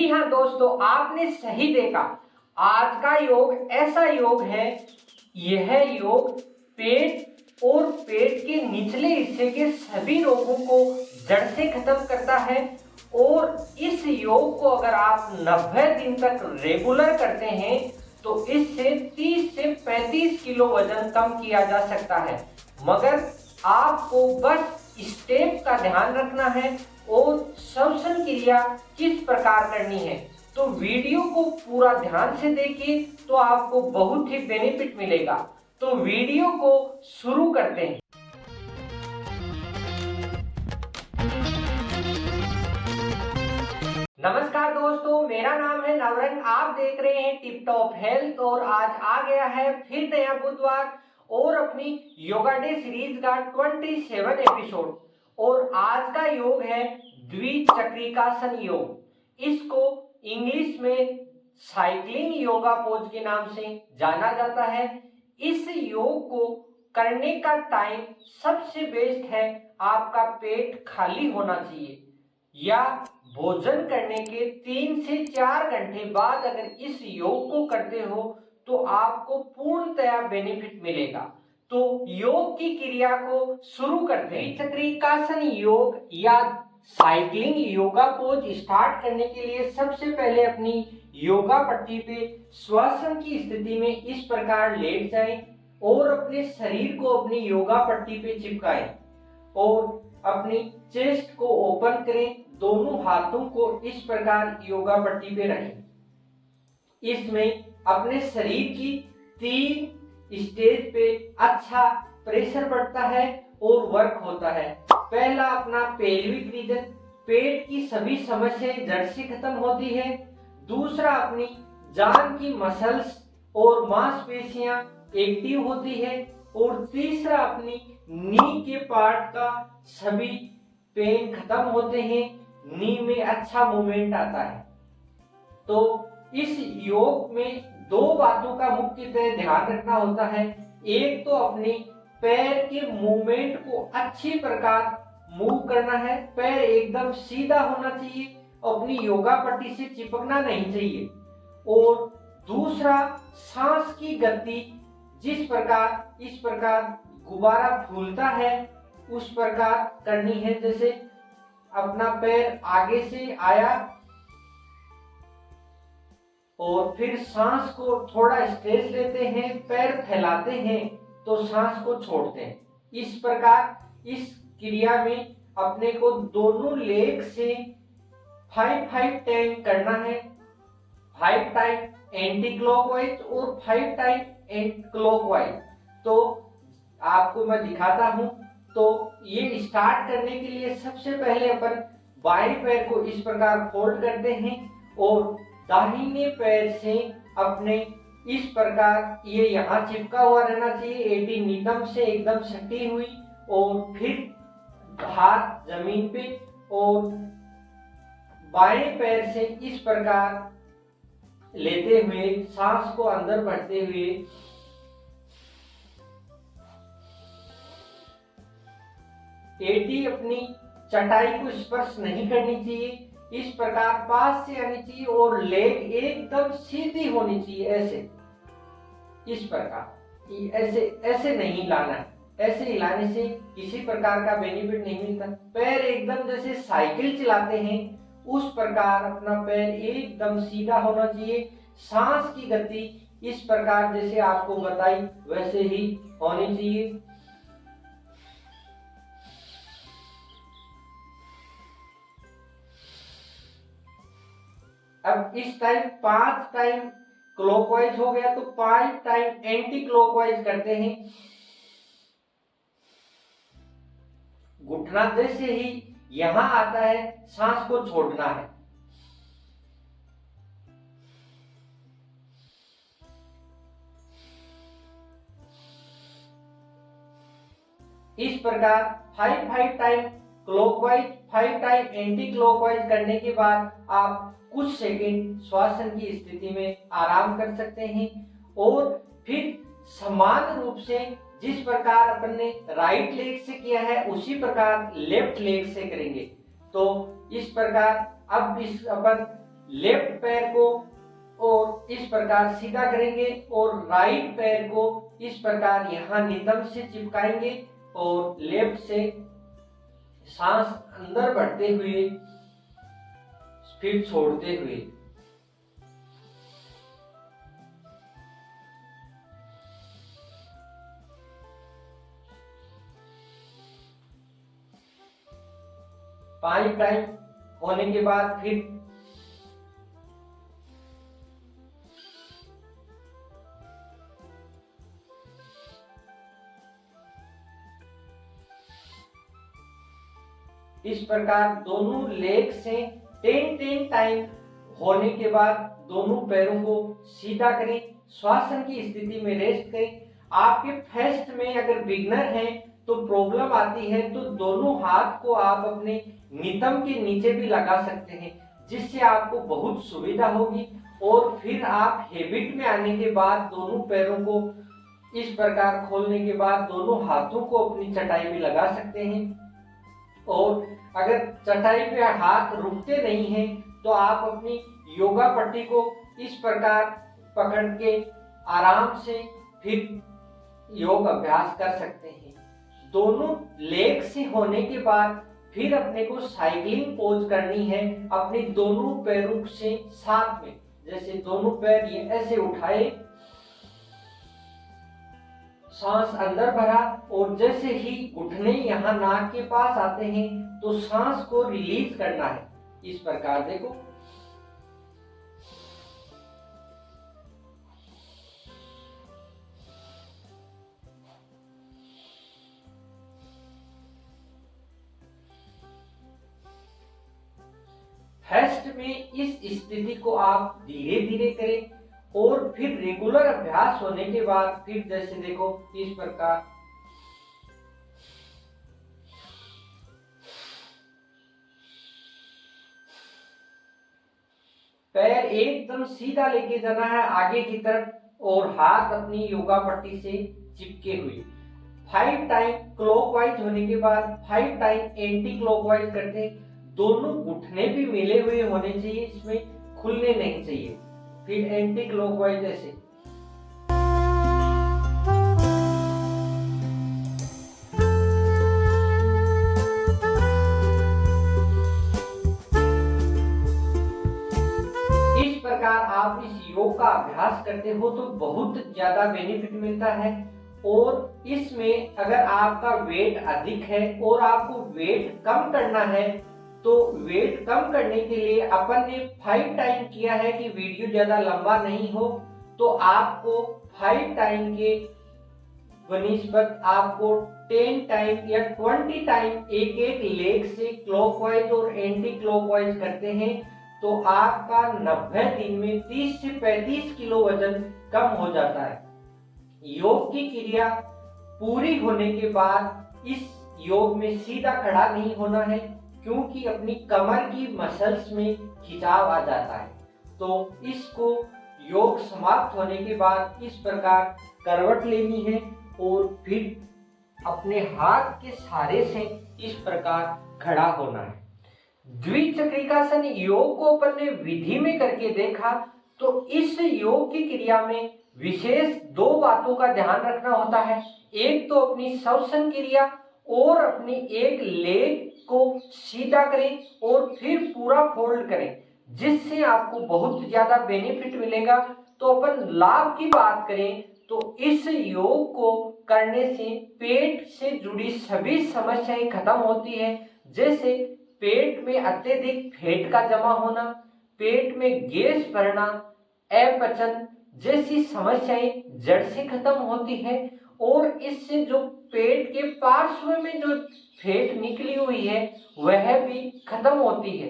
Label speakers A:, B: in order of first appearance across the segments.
A: जी हाँ दोस्तों, आपने सही देखा। आज का योग ऐसा योग है, यह योग पेट और पेट के निचले हिस्से के सभी रोगों को जड़ से खत्म करता है। और इस योग को अगर आप 90 दिन तक रेगुलर करते हैं तो इससे 30 से 35 किलो वजन कम किया जा सकता है। मगर आपको बस स्टेप का ध्यान रखना है और श्वसन क्रिया किस प्रकार करनी है। तो वीडियो को पूरा ध्यान से देखिए तो आपको बहुत ही बेनिफिट मिलेगा। तो वीडियो को शुरू करते हैं। नमस्कार दोस्तों, मेरा नाम है नवरंग। आप देख रहे हैं टिप टॉप हेल्थ और आज आ गया है फिर नया बुधवार और अपनी योगा डे सीरीज का 27 एपिसोड। और आज का योग है द्विचक्रिकासन योग। इसको इंग्लिश में साइक्लिंग योगा पोज के नाम से जाना जाता है। इस योग को करने का टाइम सबसे बेस्ट है, आपका पेट खाली होना चाहिए या भोजन करने के 3 से 4 घंटे बाद अगर इस योग को करते हो तो आपको पूर्णतया बेनिफिट मिलेगा। तो योग की क्रिया को शुरू करते हैं। द्विचक्रिकासन योग या साइक्लिंग योगा पोज स्टार्ट करने के लिए सबसे पहले अपनी योगा पट्टी पे श्वासन की स्थिति में इस प्रकार लेट जाएं और अपने शरीर को अपनी योगा पट्टी पे चिपकाएं और अपनी चेस्ट को ओपन करें। दोनों हाथों को इस प्रकार योगा पट्टी पे रखें। इसमें अपने शरीर की 3 स्टेज पे अच्छा प्रेशर पड़ता है और वर्क होता है। पहला अपना पेल्विक रीजन, पेट की सभी समस्याएं जड़ से खत्म होती है। दूसरा अपनी जान की मसल्स और मांसपेशियां एक्टिव होती है। और तीसरा अपनी नी के पार्ट का सभी पेन खत्म होते हैं, नी में अच्छा मूवमेंट आता है। तो इस योग में 2 बातों का मुख्यतः ध्यान रखना होता है। एक तो अपने पैर के मूवमेंट को अच्छी प्रकार मूव करना है, पैर एकदम सीधा होना चाहिए, अपनी योगा पट्टी से चिपकना नहीं चाहिए। और दूसरा सांस की गति जिस प्रकार इस प्रकार गुब्बारा फूलता है उस प्रकार करनी है। जैसे अपना पैर आगे से आया और फिर सांस को थोड़ा स्ट्रेच लेते हैं, पैर फैलाते हैं तो सांस को छोड़ते हैं। इस प्रकार इस क्रिया में अपने को दोनों लेग से 5 टाइम करना है। 5 टाइम एंटी क्लॉकवाइज और 5 टाइम एंटी क्लॉकवाइज। तो आपको मैं दिखाता हूं। तो ये स्टार्ट करने के लिए सबसे पहले अपन बाएं पैर को इस प्रकार फोल्ड करते हैं और दाहिने पैर से अपने इस प्रकार ये यहाँ चिपका हुआ रहना चाहिए, एटी नितंब से एकदम सटी हुई। और फिर हाथ जमीन पे और बाएं पैर से इस प्रकार लेते हुए सांस को अंदर भरते हुए एटी अपनी चटाई को स्पर्श नहीं करनी चाहिए। इस प्रकार पास से आनी चाहिए और लेग एकदम सीधी होनी चाहिए, ऐसे इस प्रकार ऐसे नहीं हिलाना है। ऐसे हिलाने से किसी प्रकार का बेनिफिट नहीं मिलता। पैर एकदम जैसे साइकिल चलाते हैं उस प्रकार अपना पैर एकदम सीधा होना चाहिए। सांस की गति इस प्रकार जैसे आपको बताई वैसे ही होनी चाहिए। अब इस टाइम 5 टाइम क्लॉकवाइज हो गया तो 5 टाइम एंटी क्लॉकवाइज करते हैं। घुटना जैसे ही यहां आता है सांस को छोड़ना है। इस प्रकार 5 time clockwise 5 time anti clockwise करने के बाद आप कुछ सेकंड श्वासन की स्थिति में आराम कर सकते हैं। और फिर समान रूप से जिस प्रकार अपन ने राइट लेग से किया है उसी प्रकार लेफ्ट लेग से करेंगे। तो इस प्रकार अब इस अपन लेफ्ट पैर को और इस प्रकार सीधा करेंगे और राइट पैर को इस प्रकार यहाँ नितंब से चिपकाएंगे और लेफ्ट से सांस अंदर बढ़ते हुए फिर छोड़ते हुए। पांच टाइम होने के बाद फिर इस प्रकार दोनों लेग से 10 टाइम होने के बाद दोनों पैरों को सीधा करें, श्वासन की स्थिति में रेस्ट करें। आपके फर्स्ट में अगर बिगनर हैं तो प्रॉब्लम आती है तो दोनों हाथ को आप अपने नितंब के नीचे भी लगा सकते हैं, जिससे आपको बहुत सुविधा होगी। और फिर आप हैबिट में आने के बाद दोनों पैरों को इस प्रकार खोलने के बाद दोनों हाथों को अपनी चटाई पे लगा सकते हैं। और अगर चटाई पे हाथ रुकते नहीं हैं तो आप अपनी योगा पट्टी को इस प्रकार पकड़ के आराम से फिर योग अभ्यास कर सकते हैं। दोनों लेग से होने के बाद फिर अपने को साइकिलिंग पोज करनी है अपने दोनों पैरों से साथ में। जैसे दोनों पैर ये ऐसे उठाए, सांस अंदर भरा और जैसे ही घुटने यहाँ नाक के पास आते हैं तो सांस को रिलीज करना है। इस प्रकार देखो, फर्स्ट में इस स्थिति को आप धीरे धीरे करें और फिर रेगुलर अभ्यास होने के बाद फिर जैसे देखो इस प्रकार पैर एकदम सीधा लेके जाना है आगे की तरफ और हाथ अपनी योगा पट्टी से चिपके हुए। 5 टाइम क्लॉकवाइज होने के बाद 5 टाइम एंटी क्लॉकवाइज करते। दोनों घुटने भी मिले हुए होने चाहिए, इसमें खुलने नहीं चाहिए। फिर एंटी क्लॉकवाइज ऐसे। इस प्रकार आप इस योग का अभ्यास करते हो तो बहुत ज्यादा बेनिफिट मिलता है। और इसमें अगर आपका वेट अधिक है और आपको वेट कम करना है तो वेट कम करने के लिए अपन ने 5 टाइम किया है कि वीडियो ज्यादा लंबा नहीं हो, तो आपको 5 टाइम के बनिस्बत आपको 10 टाइम या 20 टाइम एक एक लेग से क्लॉकवाइज और एंटी क्लॉकवाइज करते हैं तो आपका 90 दिन में 30 से 35 किलो वजन कम हो जाता है। योग की क्रिया पूरी होने के बाद इस योग में सीधा खड़ा नहीं होना है, क्योंकि अपनी कमर की मसल्स में खिंचाव आ जाता है। तो इसको योग समाप्त होने के बाद इस प्रकार करवट लेनी है और फिर अपने हाथ के सहारे से इस प्रकार खड़ा होना है। द्विचक्रिकासन योग को अपन ने विधि में करके देखा तो इस योग की क्रिया में विशेष 2 बातों का ध्यान रखना होता है। एक तो अपनी श्वसन क्रिया और अपनी एक लेग को सीधा करें और फिर पूरा फोल्ड करें, जिससे आपको बहुत ज्यादा बेनिफिट मिलेगा। तो अपन लाभ की बात करें तो इस योग को करने से पेट से जुड़ी सभी समस्याएं खत्म होती है, जैसे पेट में अत्यधिक फैट का जमा होना, पेट में गैस भरना, अपचन जैसी समस्याएं जड़ से खत्म होती है। और इससे जो पेट के पार्श्व में जो फैट निकली हुई है वह भी खत्म होती है।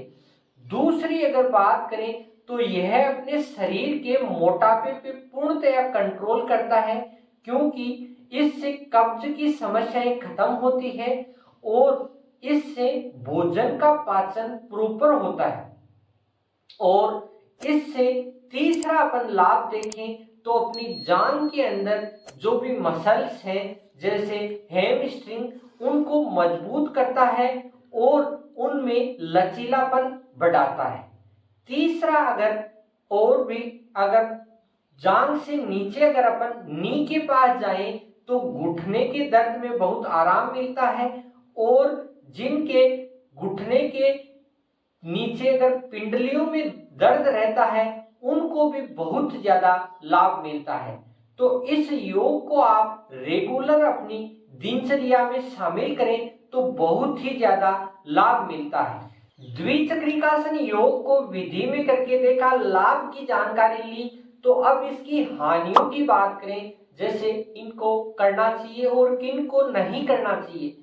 A: दूसरी अगर बात करें तो यह अपने शरीर के मोटापे पे पूर्णतया कंट्रोल करता है, क्योंकि इससे कब्ज की समस्याएं खत्म होती है और इससे भोजन का पाचन प्रॉपर होता है। और इससे तीसरा अपन लाभ देखें तो अपनी जांघ के अंदर जो भी मसल्स हैं जैसे हैमस्ट्रिंग उनको मजबूत करता है और उनमें लचीलापन बढ़ाता है। तीसरा, अगर जांघ से नीचे अगर अपन नी के पास जाएं तो घुटने के दर्द में बहुत आराम मिलता है, और जिनके घुटने के नीचे अगर पिंडलियों में दर्द रहता है उनको भी बहुत ज्यादा लाभ मिलता है। तो इस योग को आप रेगुलर अपनी दिनचर्या में शामिल करें तो बहुत ही ज्यादा लाभ मिलता है। द्विचक्रिकासन योग को विधि में करके देखा, लाभ की जानकारी ली, तो अब इसकी हानियों की बात करें, जैसे इनको करना चाहिए और किन को नहीं करना चाहिए।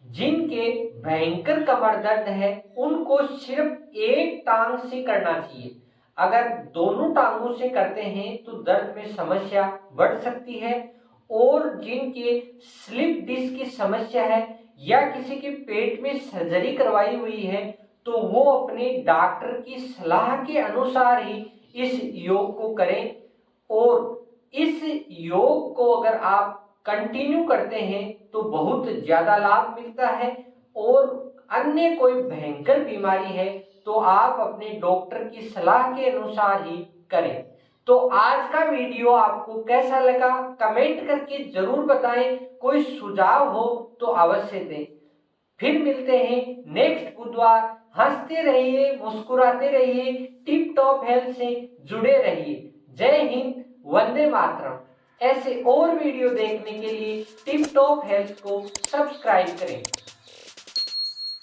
A: जिनके भयंकर कमर दर्द है उनको सिर्फ एक टांग से करना चाहिए। अगर दोनों टांगों से करते हैं तो दर्द में समस्या बढ़ सकती है। और जिनके स्लिप डिस्क की समस्या है या किसी के पेट में सर्जरी करवाई हुई है तो वो अपने डॉक्टर की सलाह के अनुसार ही इस योग को करें। और इस योग को अगर आप कंटिन्यू करते हैं तो बहुत ज्यादा लाभ मिलता है। और अन्य कोई भयंकर बीमारी है तो आप अपने डॉक्टर की सलाह के अनुसार ही करें। तो आज का वीडियो आपको कैसा लगा कमेंट करके जरूर बताएं। कोई सुझाव हो तो अवश्य दें। फिर मिलते हैं नेक्स्ट बुधवार। हंसते रहिए, मुस्कुराते रहिए, टिप टॉप हेल्थ से जुड़े रहिए। जय हिंद, वंदे मातरम। ऐसे और वीडियो देखने के लिए टिप टॉप हेल्थ को सब्सक्राइब करें।